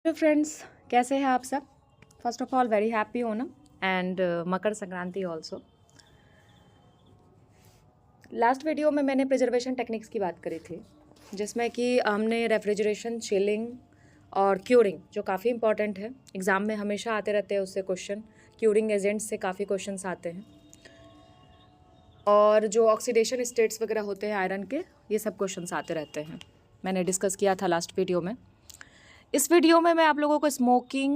Hello friends, कैसे हैं आप सब। First of all very happy Onam and Makar Sankranti also. Last video में मैंने प्रिजर्वेशन टेक्निक्स की बात करी थी, जिसमें कि हमने रेफ्रिजरेशन, चिलिंग और क्यूरिंग, जो काफ़ी इंपॉर्टेंट है, एग्ज़ाम में हमेशा आते रहते हैं उससे क्वेश्चन। क्यूरिंग एजेंट्स से काफ़ी क्वेश्चंस आते हैं, और जो ऑक्सीडेशन स्टेट्स वगैरह होते हैं आयरन के, ये सब क्वेश्चंस आते रहते हैं। मैंने डिस्कस किया था लास्ट वीडियो में। इस वीडियो में मैं आप लोगों को स्मोकिंग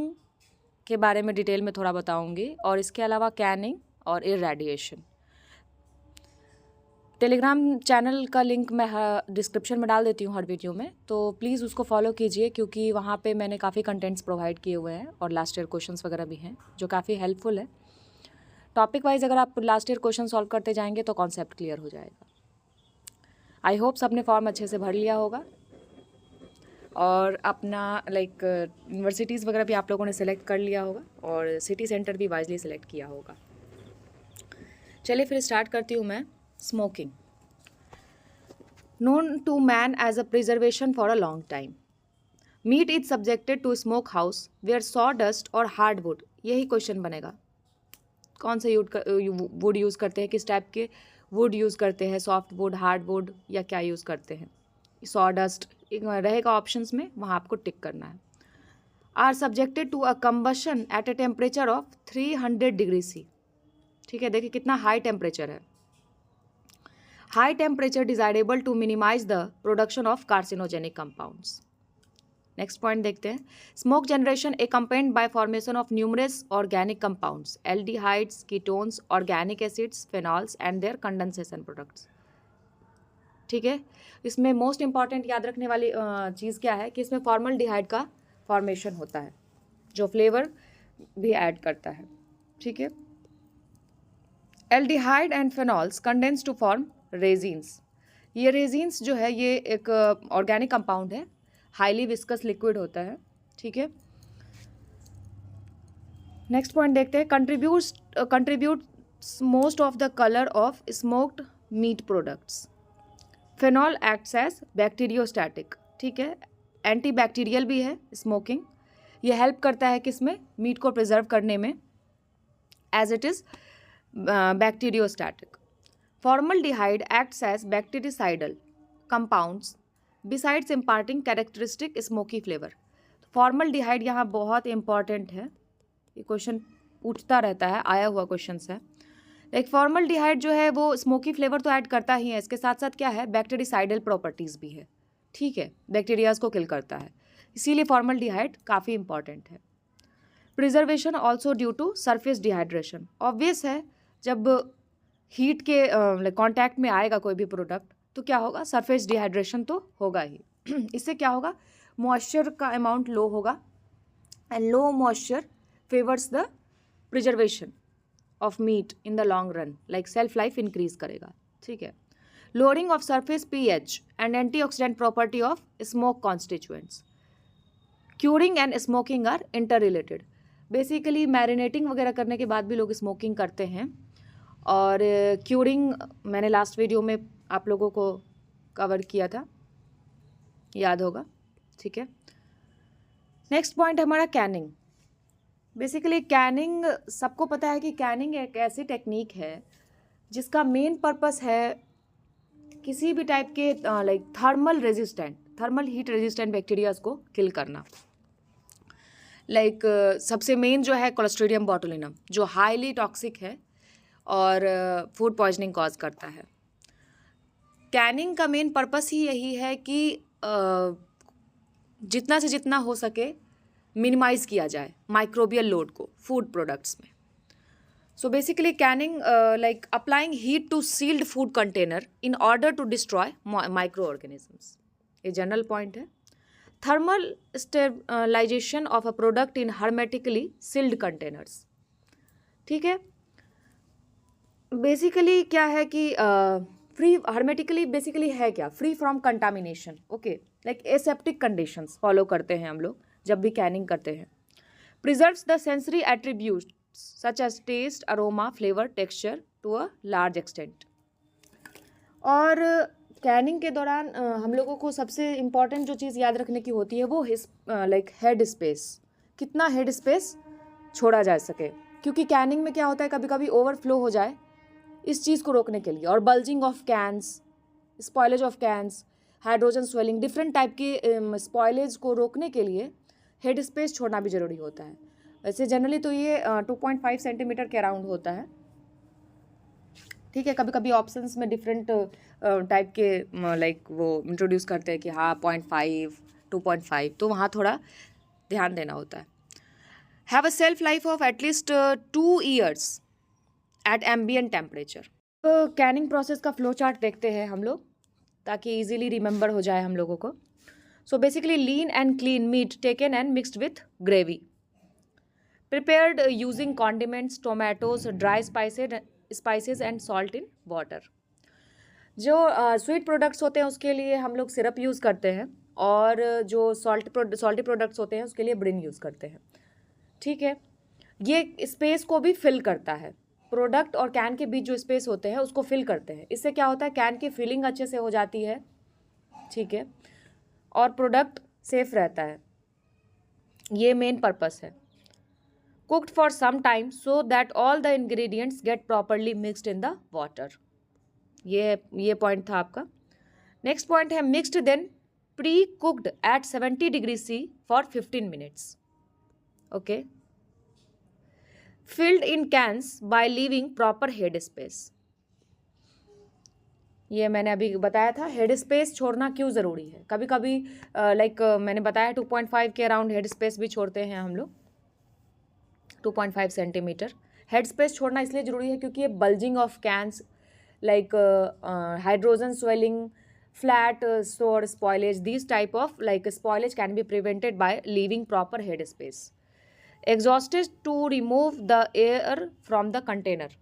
के बारे में डिटेल में थोड़ा बताऊंगी, और इसके अलावा कैनिंग और इरेडिएशन। टेलीग्राम चैनल का लिंक मैं डिस्क्रिप्शन में डाल देती हूँ हर वीडियो में, तो प्लीज़ उसको फॉलो कीजिए, क्योंकि वहाँ पे मैंने काफ़ी कंटेंट्स प्रोवाइड किए हुए हैं और लास्ट ईयर क्वेश्चंस वगैरह भी हैं जो काफ़ी हेल्पफुल है। टॉपिक वाइज अगर आप लास्ट यूर क्वेश्चन सॉल्व करते जाएंगे तो कॉन्सेप्ट क्लियर हो जाएगा। आई होप सबने फॉर्म अच्छे से भर लिया होगा, और अपना यूनिवर्सिटीज़ वगैरह भी आप लोगों ने सेलेक्ट कर लिया होगा, और सिटी सेंटर भी वाइजली सेलेक्ट किया होगा। चलिए फिर स्टार्ट करती हूँ मैं। Smoking, known to man as a preservation for a long time. Meat is subjected to smoke house where saw dust और हार्ड वुड। यही क्वेश्चन बनेगा, कौन से वुड यूज़ करते हैं, किस टाइप के वुड यूज़ करते हैं, सॉफ्ट वुड, हार्ड वुड, या क्या यूज़ करते हैं। सॉ डस्ट रहेगा ऑप्शंस में, वहाँ आपको टिक करना है। Are subjected to a combustion at a temperature of 300 degree C. ठीक है, देखिए कितना हाई टेम्परेचर है। High temperature desirable to minimize the production of carcinogenic compounds. Next point देखते हैं। Smoke generation accompanied by formation of numerous organic compounds, aldehydes, ketones, organic acids, phenols and their condensation products. ठीक है, इसमें most important याद रखने वाली चीज़ क्या है कि इसमें फॉर्मल्डिहाइड का फॉर्मेशन होता है, जो फ्लेवर भी ऐड करता है। ठीक है, aldehyde and phenols condense to form resins. ये रेजिन्स जो है ये एक ऑर्गेनिक कंपाउंड है, हाईली विस्कस लिक्विड होता है। ठीक है, नेक्स्ट पॉइंट देखते हैं। Contributes most of the colour of smoked meat products. Phenol acts as bacteriostatic. ठीक है, एंटी बैक्टीरियल भी है स्मोकिंग। ये हेल्प करता है किसमें, मीट को प्रिजर्व करने में, as it is bacteriostatic. Formaldehyde acts as bactericidal compounds besides imparting characteristic smoky flavour. Formaldehyde यहाँ बहुत इंपॉर्टेंट है, ये क्वेश्चन पूछता रहता है, आया हुआ क्वेश्चन है। एक फॉर्मल्डिहाइड जो है वो स्मोकी फ्लेवर तो ऐड करता ही है, इसके साथ साथ क्या है, बैक्टीरिसाइडल प्रॉपर्टीज़ भी है। ठीक है, बैक्टीरियाज को किल करता है, इसीलिए फॉर्मल्डिहाइड काफ़ी इंपॉर्टेंट है। Preservation also due to surface dehydration. Obvious है, जब हीट के कांटेक्ट में आएगा कोई भी प्रोडक्ट तो क्या होगा, सरफेस डिहाइड्रेशन तो होगा ही। इससे क्या होगा, मॉइस्चर का अमाउंट लो होगा, and low moisture favours the preservation of meat in the long run, like shelf life increase करेगा। ठीक है, lowering of surface pH and antioxidant property of smoke constituents. Curing and smoking are inter related. Basically marinating वगैरह करने के बाद भी लोग smoking करते हैं, और क्यूरिंग मैंने लास्ट वीडियो में आप लोगों को कवर किया था, याद होगा। ठीक है, नेक्स्ट पॉइंट हमारा कैनिंग। बेसिकली कैनिंग, सबको पता है कि कैनिंग एक ऐसी टेक्निक है जिसका मेन पर्पस है किसी भी टाइप के थर्मल हीट रेजिस्टेंट बैक्टीरियाज को किल करना। सबसे मेन जो है क्लोस्ट्रीडियम बोटुलिनम, जो हाईली टॉक्सिक है और फूड पॉइजनिंग कॉज करता है। कैनिंग का मेन पर्पस ही यही है कि जितना से जितना हो सके मिनिमाइज किया जाए माइक्रोबियल लोड को फूड प्रोडक्ट्स में। So basically canning applying heat to sealed food container in order to destroy microorganisms. ये जनरल पॉइंट है। Thermal stabilization of a product in hermetically sealed containers. ठीक है, basically क्या है कि free hermetically basically है क्या, free from contamination. Okay, like aseptic conditions follow करते हैं हम लोग जब भी कैनिंग करते हैं। Preserves the sensory attributes such as taste, aroma, flavour, texture to a large extent. और कैनिंग के दौरान हम लोगों को सबसे इम्पॉर्टेंट जो चीज़ याद रखने की होती है वो लाइक हेड स्पेस, कितना हेड स्पेस छोड़ा जा सके, क्योंकि कैनिंग में क्या होता है कभी कभी ओवरफ्लो हो जाए, इस चीज़ को रोकने के लिए। और bulging of cans, spoilage of cans, hydrogen swelling, different type के स्पॉयलेज को रोकने के लिए हेड स्पेस छोड़ना भी ज़रूरी होता है। वैसे जनरली तो ये 2.5 सेंटीमीटर के अराउंड होता है, ठीक है। कभी कभी ऑप्शंस में डिफरेंट टाइप के लाइक वो इंट्रोड्यूस करते हैं कि हाँ 0.5, 2.5, तो वहाँ थोड़ा ध्यान देना होता है। Have a shelf life of at least 2 years at ambient temperature. Canning process का फ्लो चार्ट देखते हैं हम लोग, ताकि इजीली रिमेंबर हो जाए हम लोगों को। So basically lean and clean meat taken and mixed with gravy, prepared using condiments, tomatoes, dry spices and salt in water। जो स्वीट प्रोडक्ट्स होते हैं उसके लिए हम लोग सिरप यूज़ करते हैं, और जो सॉल्टी प्रोडक्ट्स होते हैं उसके लिए ब्रिन यूज़ करते हैं, ठीक है। ये स्पेस को भी फिल करता है, प्रोडक्ट और कैन के बीच जो स्पेस होते हैं उसको फिल करते हैं। इससे क्या होता है, कैन की फिलिंग अच्छे से हो जाती है, ठीक है, और प्रोडक्ट सेफ रहता है। ये मेन पर्पस है। cooked for some time so that all the ingredients get properly mixed in the water। ये पॉइंट था आपका। नेक्स्ट पॉइंट है mixed then pre cooked at 70 degree C for 15 minutes। Okay, filled in cans by leaving proper head space. ये मैंने अभी बताया था, head space छोड़ना क्यों ज़रूरी है। कभी कभी लाइक मैंने बताया 2.5 के अराउंड हेड स्पेस भी छोड़ते हैं हम लोग, 2.5 सेंटीमीटर। हेड स्पेस छोड़ना इसलिए ज़रूरी है क्योंकि ये bulging of cans, like hydrogen swelling, flat sour spoilage, this type of like spoilage can be prevented by leaving proper head space. Exhausted to remove the air from the container.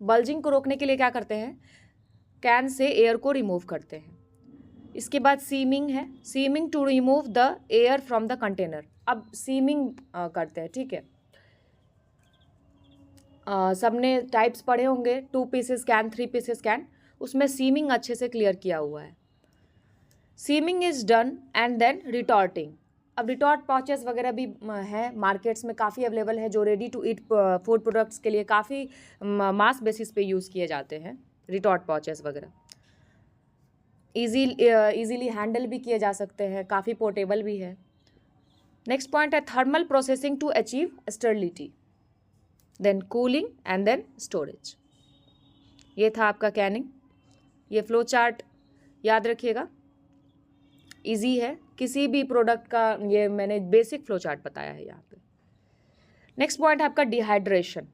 Bulging को रोकने के लिए क्या करते हैं, can say air को remove करते हैं। इसके बाद सीमिंग है, seaming to remove the air from the container. अब सीमिंग करते हैं, ठीक है। सबने टाइप्स पढ़े होंगे, 2 pieces कैन, 3 pieces कैन, उसमें सीमिंग अच्छे से क्लियर किया हुआ है। Seaming is done and then retorting. अब रिटॉर्ट पाउचेस वगैरह भी हैं मार्केट्स में, काफ़ी अवेलेबल है, जो ready to eat food products के लिए काफ़ी मास बेसिस पे यूज़ किए जाते हैं रिटॉर्ट पाउचेस वगैरह। इजीली हैंडल भी किए जा सकते हैं, काफ़ी पोर्टेबल भी है। नेक्स्ट पॉइंट है thermal processing to achieve sterility, then cooling and then storage. ये था आपका कैनिंग। ये फ्लो चार्ट याद रखिएगा, इजी है, किसी भी प्रोडक्ट का ये मैंने बेसिक फ्लो चार्ट बताया है यहाँ पे। नेक्स्ट पॉइंट है आपका डिहाइड्रेशन।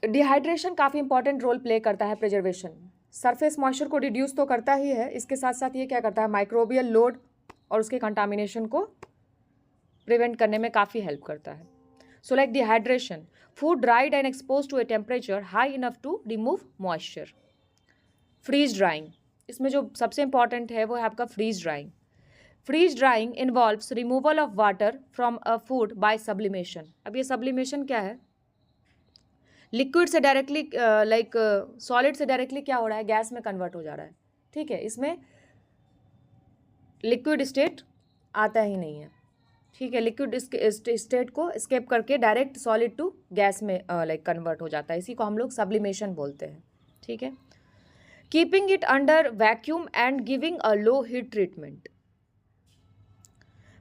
डिहाइड्रेशन काफ़ी इंपॉर्टेंट रोल प्ले करता है प्रिजर्वेशन में। सरफेस मॉइस्चर को रिड्यूस तो करता ही है, इसके साथ साथ ये क्या करता है, माइक्रोबियल लोड और उसके कंटामिनेशन को प्रिवेंट करने में काफ़ी हेल्प करता है। So like dehydration, food dried and exposed to a temperature high enough to remove moisture। Freeze drying, इसमें जो सबसे important है वो है आपका freeze drying। Freeze drying involves removal of water from a food by sublimation। अब ये sublimation क्या है, लिक्विड से डायरेक्टली लाइक सॉलिड से डायरेक्टली क्या हो रहा है, गैस में कन्वर्ट हो जा रहा है, ठीक है। इसमें लिक्विड स्टेट आता ही नहीं है, ठीक है। लिक्विड स्टेट को स्केप करके डायरेक्ट सॉलिड टू गैस में लाइक कन्वर्ट हो जाता है, इसी को हम लोग सब्लिमेशन बोलते हैं, ठीक है। Keeping it under vacuum and giving a low heat treatment.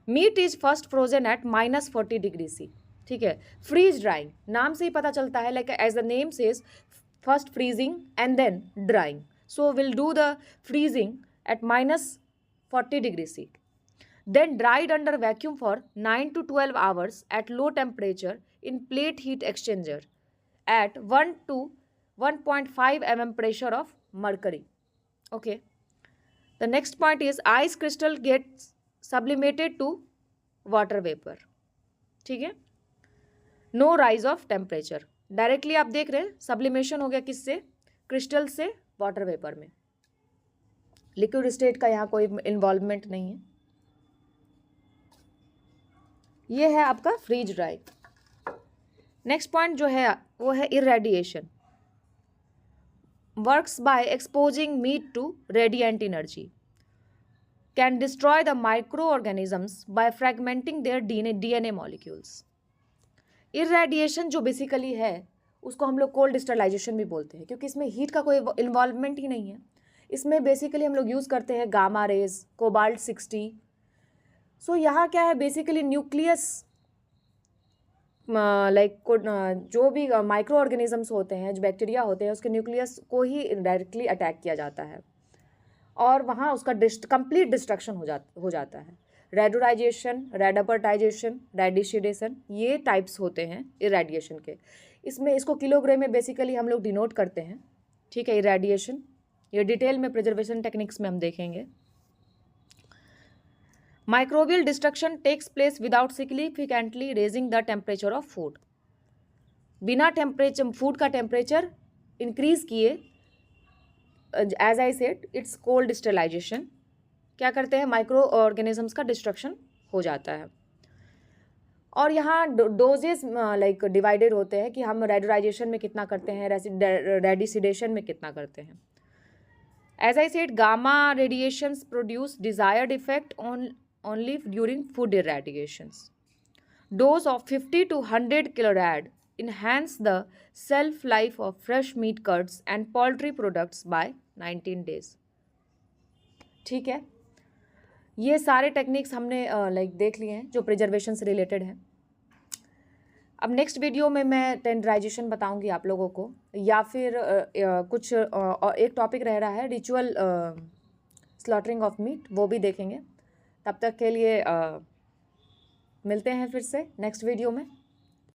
Meat is first frozen at -40 degree C, ठीक है। फ्रीज ड्राइंग, नाम से ही पता चलता है, like as the name says first freezing and then drying. So will do the freezing at -40 degree C, then dried under vacuum for 9 to 12 hours at low temperature in plate heat exchanger at 1 to 1.5 mm pressure of mercury। Okay, the next point is ice crystal gets sublimated to water vapor, ठीक है। no rise of temperature, directly आप देख रहे हैं sublimation हो गया किससे, crystal से वाटर वेपर में, लिक्विड स्टेट का यहाँ कोई इन्वॉल्वमेंट नहीं है। ये है आपका फ्रीज ड्राइंग। नेक्स्ट पॉइंट जो है वो है irradiation. works by exposing meat to radiant energy, can destroy the microorganisms by fragmenting their DNA molecules. Irradiation जो बेसिकली है उसको हम लोग कोल्ड स्टरलाइजेशन भी बोलते हैं, क्योंकि इसमें हीट का कोई इन्वॉल्वमेंट ही नहीं है. इसमें बेसिकली हम लोग यूज़ करते हैं गामा रेज, कोबाल्ट 60. सो यहाँ क्या है, बेसिकली न्यूक्लियस जो भी माइक्रो ऑर्गेनिजम्स होते हैं, जो बैक्टीरिया होते हैं, उसके न्यूक्लियस को ही डायरेक्टली अटैक किया जाता है और वहाँ उसका कंप्लीट डिस्ट्रक्शन हो जाता है. रेडोराइजेशन, रेडापर्टाइजेशन, रेडिशिडेशन, ये टाइप्स होते हैं इरेडिएशन के. इसमें इसको किलोग्राम में बेसिकली हम लोग डिनोट करते हैं. ठीक है, इरेडिएशन ये डिटेल में प्रिजर्वेशन टेक्निक्स में हम देखेंगे. Microbial destruction takes place without significantly raising the temperature of food. बिना टेम्परेचर फूड का टेम्परेचर इंक्रीज किए, as I said it's cold sterilization. क्या करते हैं, माइक्रो ऑर्गेनिजम्स का डिस्ट्रक्शन हो जाता है. और यहाँ डोजेस डिवाइडेड होते हैं कि हम रेडोराइजेशन में कितना करते हैं, रेडिसिडेशन में कितना करते हैं. As I said gamma radiations produce desired effect only during food irradiations. Dose of 50 to 100 kilorad enhance the shelf life of fresh meat cuts and poultry products by 19 days. ठीक है, ये सारे टेक्निक्स हमने देख लिए हैं जो प्रिजर्वेशन से रिलेटेड हैं. अब नेक्स्ट वीडियो में मैं टेंडराइजेशन बताऊंगी आप लोगों को, या फिर कुछ एक टॉपिक रह रहा है रिचुअल स्लॉटरिंग ऑफ मीट, वो भी देखेंगे. तब तक के लिए मिलते हैं फिर से नेक्स्ट वीडियो में.